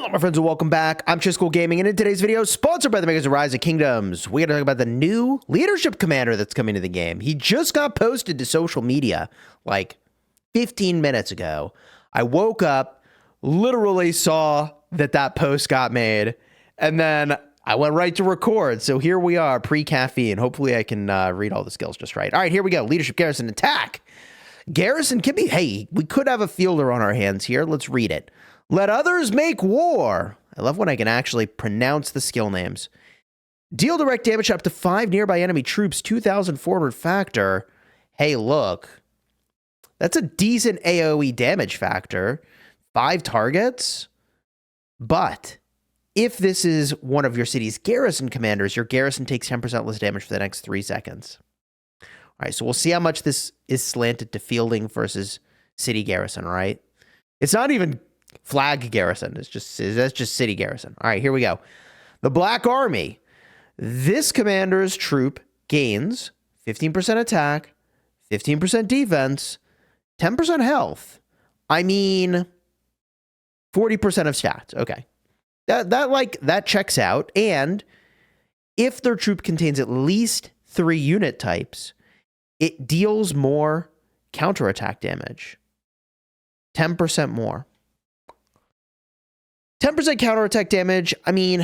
Hello, my friends, and welcome back. I'm Chisgule Gaming, and in today's video, sponsored by the makers of Rise of Kingdoms, we're going to talk about the new leadership commander that's coming to the game. He just got posted to social media like 15 minutes ago. I woke up, literally saw that post got made, and then I went right to record. So here we are, pre-caffeine. Hopefully I can read all the skills just right. All right, here we go. Leadership, garrison, attack. Garrison can be, hey, we could have a fielder on our hands here. Let's read it. Let others make war. I love when I can actually pronounce the skill names. Deal direct damage up to 5 nearby enemy troops, 2,400 factor. Hey, look. That's a decent AoE damage factor. 5 targets. But if this is one of your city's garrison commanders, your garrison takes 10% less damage for the next 3 seconds. All right, so we'll see how much this is slanted to fielding versus city garrison, right? It's not even flag garrison. That's just city garrison. All right, here we go. The Black Army. This commander's troop gains 15% attack, 15% defense, 10% health. I mean, 40% of stats. Okay. That checks out. And if their troop contains at least 3 unit types, it deals more counterattack damage. 10% more. 10% counterattack damage. I mean,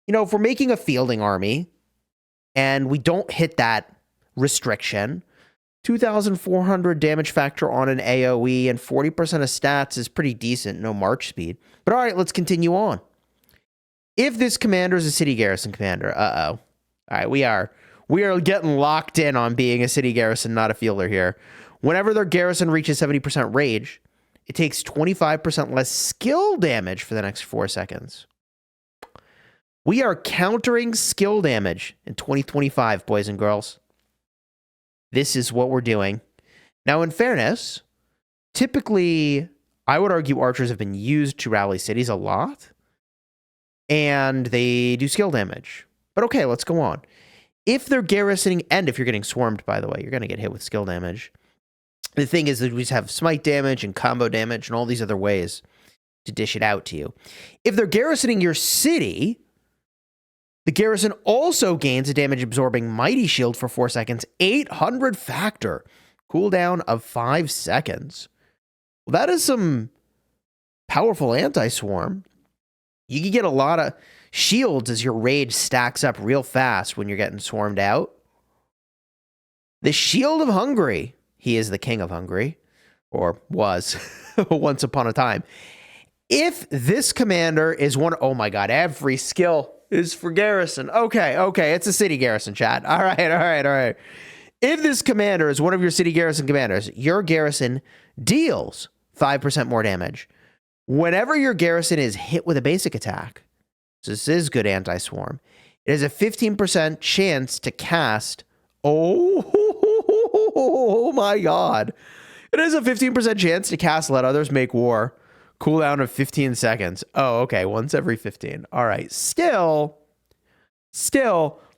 you know, if we're making a fielding army and we don't hit that restriction, 2,400 damage factor on an AoE and 40% of stats is pretty decent. No march speed. But all right, let's continue on. If this commander is a city garrison commander, All right, we are getting locked in on being a city garrison, not a fielder here. Whenever their garrison reaches 70% rage, it takes 25% less skill damage for the next 4 seconds. We are countering skill damage in 2025, boys and girls. This is what we're doing. Now, in fairness, typically, I would argue archers have been used to rally cities a lot, and they do skill damage. But okay, let's go on. If they're garrisoning, and if you're getting swarmed, by the way, you're going to get hit with skill damage. The thing is that we just have smite damage and combo damage and all these other ways to dish it out to you. If they're garrisoning your city, the garrison also gains a damage-absorbing mighty shield for 4 seconds, 800 factor, cooldown of 5 seconds. Well, that is some powerful anti-swarm. You can get a lot of shields as your rage stacks up real fast when you're getting swarmed out. The Shield of Hungary. He is the king of Hungary, or was once upon a time. If this commander is one, oh my God, every skill is for garrison. Okay, it's a city garrison, chat. All right. If this commander is one of your city garrison commanders, your garrison deals 5% more damage. Whenever your garrison is hit with a basic attack, so this is good anti-swarm, it has a 15% chance to cast, oh my God. It has a 15% chance to cast Let Others Make War. Cooldown of 15 seconds. Oh, okay. Once every 15. All right. Still,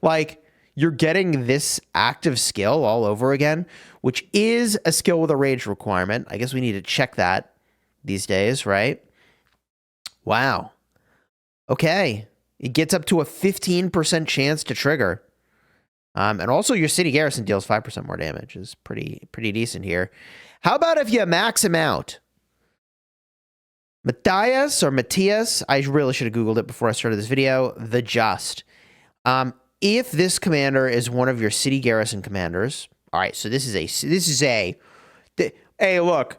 like, you're getting this active skill all over again, which is a skill with a rage requirement. I guess we need to check that these days, right? Wow. Okay. It gets up to a 15% chance to trigger. And also your city garrison deals 5% more damage. Is pretty decent here. How about if you max him out? Matthias, I really should have Googled it before I started this video. The Just. If this commander is one of your city garrison commanders, all right, so hey, look,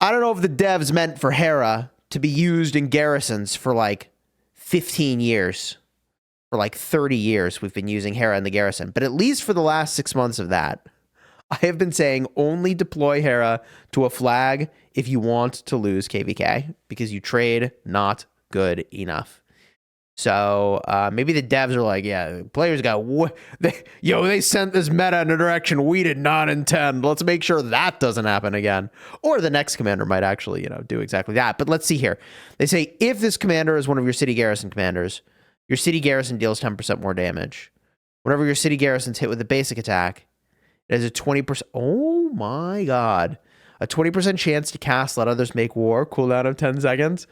I don't know if the devs meant for Hera to be used in garrisons for like 15 years. For like 30 years, we've been using Hera in the garrison. But at least for the last 6 months of that, I have been saying only deploy Hera to a flag if you want to lose KVK, because you trade not good enough. So maybe the devs are like, yeah, players got, they sent this meta in a direction we did not intend. Let's make sure that doesn't happen again. Or the next commander might actually, do exactly that. But let's see here. They say if this commander is one of your city garrison commanders, your city garrison deals 10% more damage. Whenever your city garrison's hit with a basic attack, it has a 20%. Oh my God. A 20% chance to cast Let Others Make War. Cooldown of 10 seconds.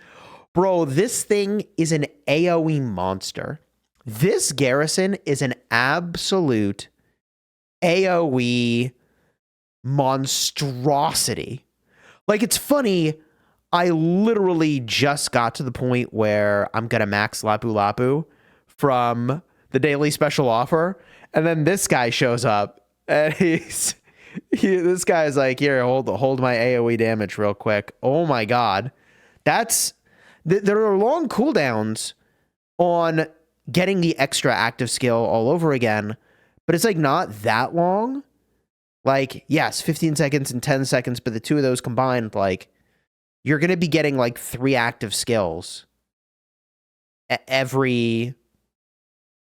Bro, this thing is an AoE monster. This garrison is an absolute AoE monstrosity. Like, it's funny, I literally just got to the point where I'm going to max Lapu Lapu from the daily special offer, and then this guy shows up, and this guy's like, here, hold my AoE damage real quick. Oh my god. There are long cooldowns on getting the extra active skill all over again, but it's like not that long. Like, yes, 15 seconds and 10 seconds, but the two of those combined, like, you're going to be getting like 3 active skills every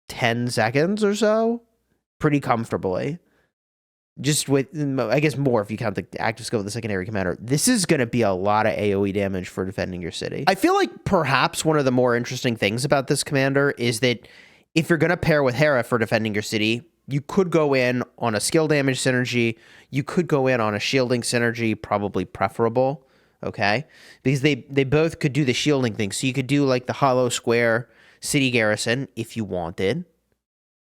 10 seconds or so, pretty comfortably. Just with, I guess, more if you count the active skill of the secondary commander. This is going to be a lot of AoE damage for defending your city. I feel like perhaps one of the more interesting things about this commander is that if you're going to pair with Hera for defending your city, you could go in on a skill damage synergy. You could go in on a shielding synergy, probably preferable, okay? Because they both could do the shielding thing. So you could do like the hollow square city garrison if you wanted,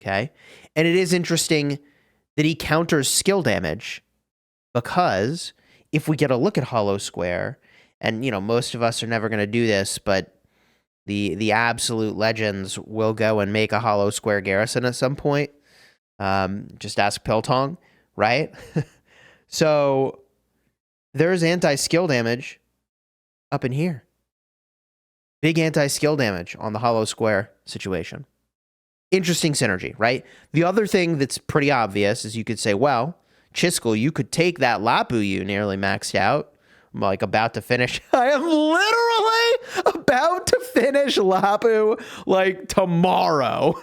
okay? And it is interesting that he counters skill damage, because if we get a look at hollow square, and, you know, most of us are never going to do this, but the absolute legends will go and make a hollow square garrison at some point. Just ask Piltong, right? So there's anti-skill damage up in here. Big anti-skill damage on the hollow square situation. Interesting synergy, right? The other thing that's pretty obvious is you could say, well, Chisgule, you could take that Lapu you nearly maxed out. I'm like about to finish. I am literally about to finish Lapu like tomorrow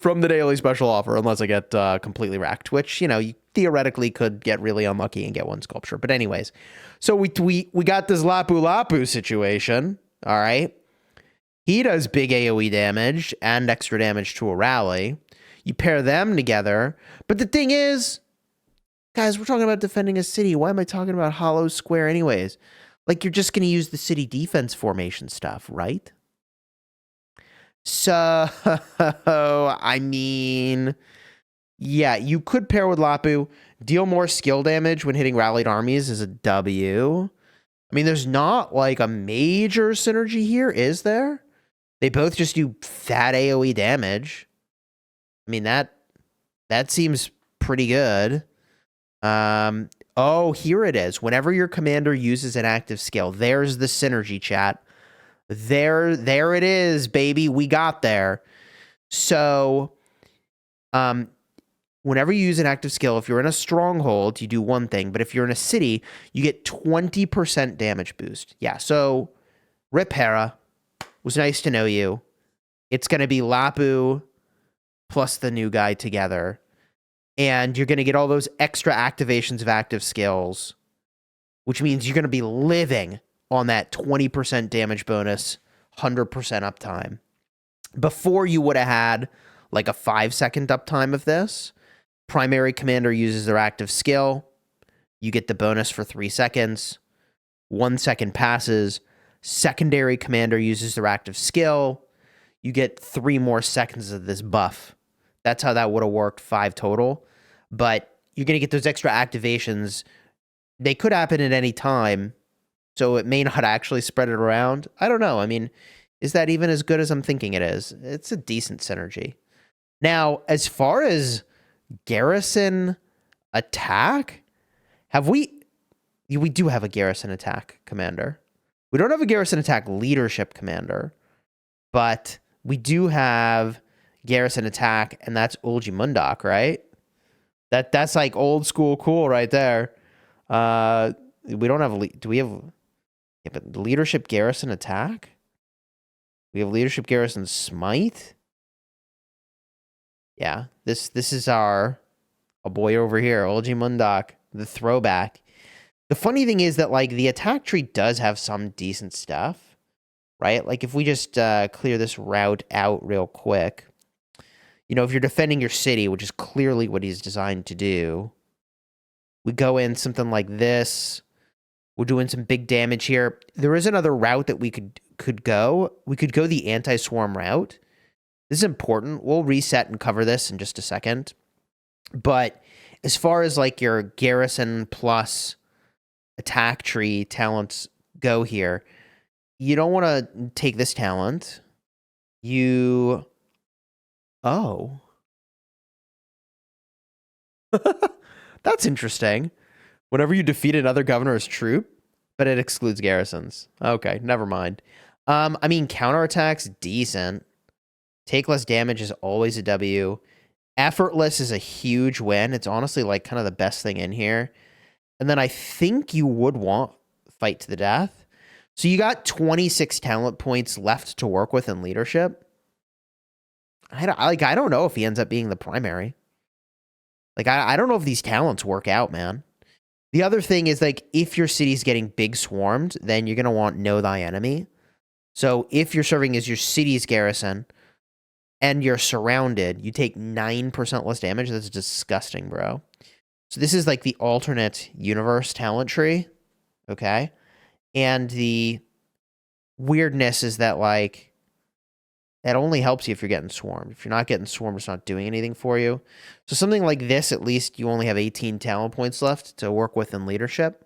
from the daily special offer, unless I get completely racked, which, you know, you theoretically could get really unlucky and get one sculpture. But anyways, so we got this Lapu Lapu situation, all right? He does big AoE damage and extra damage to a rally. You pair them together. But the thing is, guys, we're talking about defending a city. Why am I talking about hollow square anyways? Like, you're just going to use the city defense formation stuff, right? So, I mean, yeah, you could pair with Lapu. Deal more skill damage when hitting rallied armies is a W. I mean, there's not like a major synergy here, is there? They both just do fat AoE damage. I mean, that seems pretty good. Oh, here it is. Whenever your commander uses an active skill, there's the synergy, chat. There it is, baby. We got there. So, whenever you use an active skill, if you're in a stronghold, you do one thing. But if you're in a city, you get 20% damage boost. Yeah, so rip Hera. Was nice to know you. It's going to be Lapu plus the new guy together. And you're going to get all those extra activations of active skills, which means you're going to be living on that 20% damage bonus, 100% uptime. Before, you would have had like a 5-second uptime of this. Primary commander uses their active skill. You get the bonus for 3 seconds. 1 second passes. Secondary commander uses their active skill. You get 3 more seconds of this buff. That's how that would have worked, 5 total. But you're going to get those extra activations. They could happen at any time, so it may not actually spread it around. I don't know. I mean, is that even as good as I'm thinking it is? It's a decent synergy. Now, as far as garrison attack, we do have a garrison attack commander. We don't have a garrison attack leadership commander, but we do have garrison attack, and that's Ulji Mundak, right? That's like old school cool right there. We don't have do we have but leadership garrison attack? We have leadership garrison smite. Yeah, this is our boy over here, Ulji Mundak, the throwback. The funny thing is that, like, the attack tree does have some decent stuff, right? Like, if we just clear this route out real quick, you know, if you're defending your city, which is clearly what he's designed to do, we go in something like this. We're doing some big damage here. There is another route that we could go. We could go the anti-swarm route. This is important. We'll reset and cover this in just a second. But as far as like your garrison plus attack tree talents go here, you don't want to take this talent. You... Oh. That's interesting. Whenever you defeat another governor's troop, but it excludes garrisons. Okay, never mind. I mean, counterattack's decent. Take less damage is always a W. Effortless is a huge win. It's honestly like kind of the best thing in here. And then I think you would want fight to the death. So you got 26 talent points left to work with in leadership. I don't know if he ends up being the primary. Like, I don't know if these talents work out, man. The other thing is, like, if your city's getting big swarmed, then you're going to want Know Thy Enemy. So if you're serving as your city's garrison and you're surrounded, you take 9% less damage. That's disgusting, bro. So this is like the alternate universe talent tree, okay? And the weirdness is that, like, that only helps you if you're getting swarmed. If you're not getting swarmed, it's not doing anything for you. So something like this, at least you only have 18 talent points left to work with in leadership.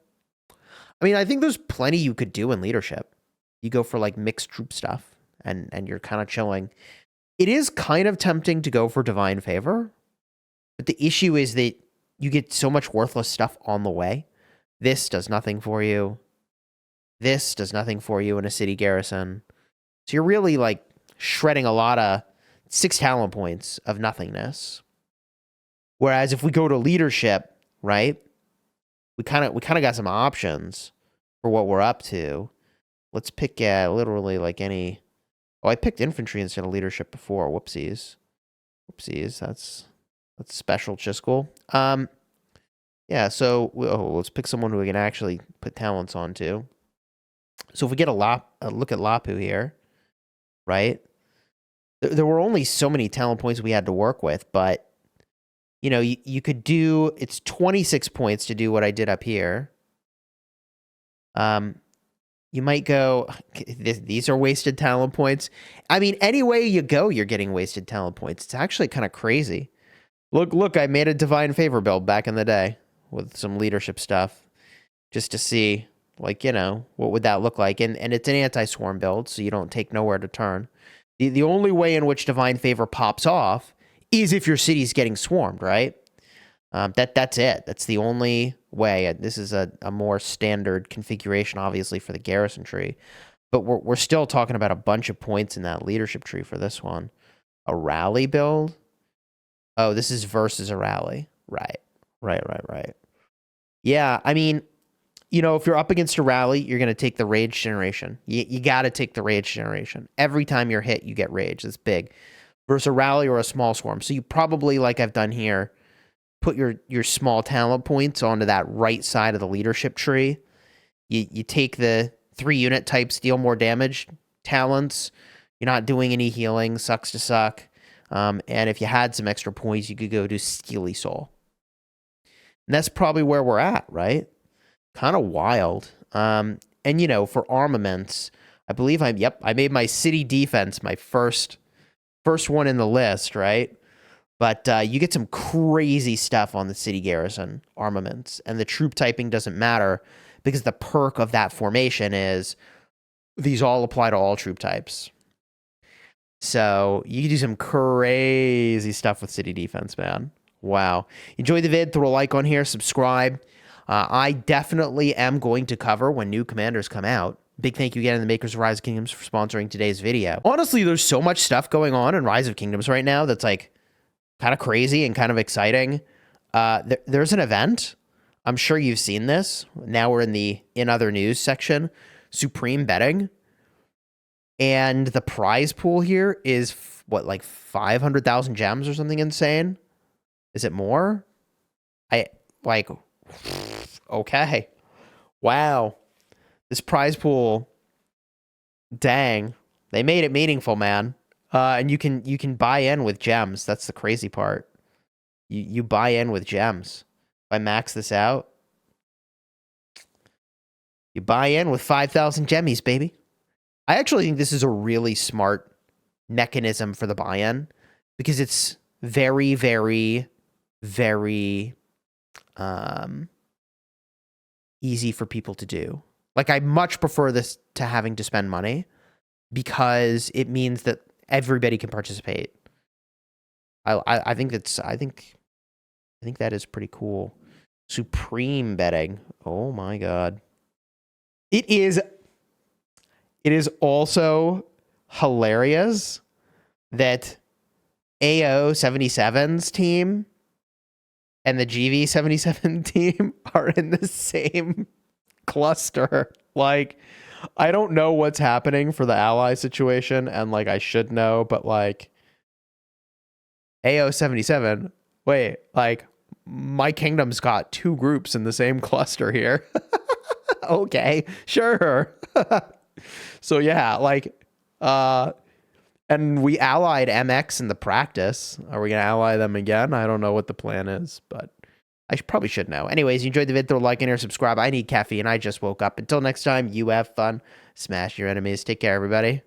I mean, I think there's plenty you could do in leadership. You go for like mixed troop stuff and you're kind of chilling. It is kind of tempting to go for divine favor, but the issue is that you get so much worthless stuff on the way. This does nothing for you. This does nothing for you in a city garrison. So you're really like shredding a lot of 6 talent points of nothingness. Whereas if we go to leadership, right, we kind of got some options for what we're up to. Let's pick literally like any. Oh, I picked infantry instead of leadership before. Whoopsies. That's special, Chisgule. Yeah. So let's pick someone who we can actually put talents onto. So if we get a look at Lapu here, right? There were only so many talent points we had to work with, but, you know, you could do, it's 26 points to do what I did up here. You might go, these are wasted talent points. I mean, any way you go, you're getting wasted talent points. It's actually kind of crazy. Look, I made a divine favor build back in the day with some leadership stuff just to see, like, you know, what would that look like? And it's an anti-swarm build, so you don't take nowhere to turn. The only way in which divine favor pops off is if your city's getting swarmed, right? That's it. That's the only way. This is a more standard configuration, obviously, for the garrison tree. But we're still talking about a bunch of points in that leadership tree for this one. A rally build? Oh, this is versus a rally. Right. Yeah, I mean, you know, if you're up against a rally, you're going to take the rage generation. You got to take the rage generation. Every time you're hit, you get rage. It's big. Versus a rally or a small swarm. So you probably, like I've done here, put your small talent points onto that right side of the leadership tree. You take the 3 unit types, deal more damage talents. You're not doing any healing. Sucks to suck. And if you had some extra points, you could go to Steely Soul. And that's probably where we're at, right? Kind of wild. And, you know, for armaments, I believe I made my city defense my first one in the list, right? But you get some crazy stuff on the city garrison armaments, and the troop typing doesn't matter because the perk of that formation is these all apply to all troop types. So you can do some crazy stuff with city defense, man. Wow. Enjoy the vid, throw a like on here, subscribe. I definitely am going to cover when new commanders come out. Big thank you again to the makers of Rise of Kingdoms for sponsoring today's video. Honestly, there's so much stuff going on in Rise of Kingdoms right now that's like kind of crazy and kind of exciting. There's an event. I'm sure you've seen this. Now we're in the in other news section. Supreme betting. And the prize pool here is, what, like 500,000 gems or something insane? Is it more? Okay. Wow. This prize pool, dang. They made it meaningful, man. And you can buy in with gems. That's the crazy part. You buy in with gems. If I max this out, You buy in with 5,000 gemmies, baby. I actually think this is a really smart mechanism for the buy-in because it's very, very, very easy for people to do. Like, I much prefer this to having to spend money because it means that everybody can participate. I think that is pretty cool. Supreme betting. Oh my god. It is also hilarious that AO77's team and the GV77 team are in the same cluster. Like, I don't know what's happening for the ally situation, and like I should know, but like AO77, wait, like my kingdom's got 2 groups in the same cluster here. Okay, sure. So yeah, like and we allied MX in the practice. Are we gonna ally them again? I don't know what the plan is, but I probably should know. Anyways, you enjoyed the vid, throw a like in here, subscribe. I need caffeine. I just woke up. Until next time, you have fun. Smash your enemies. Take care, everybody.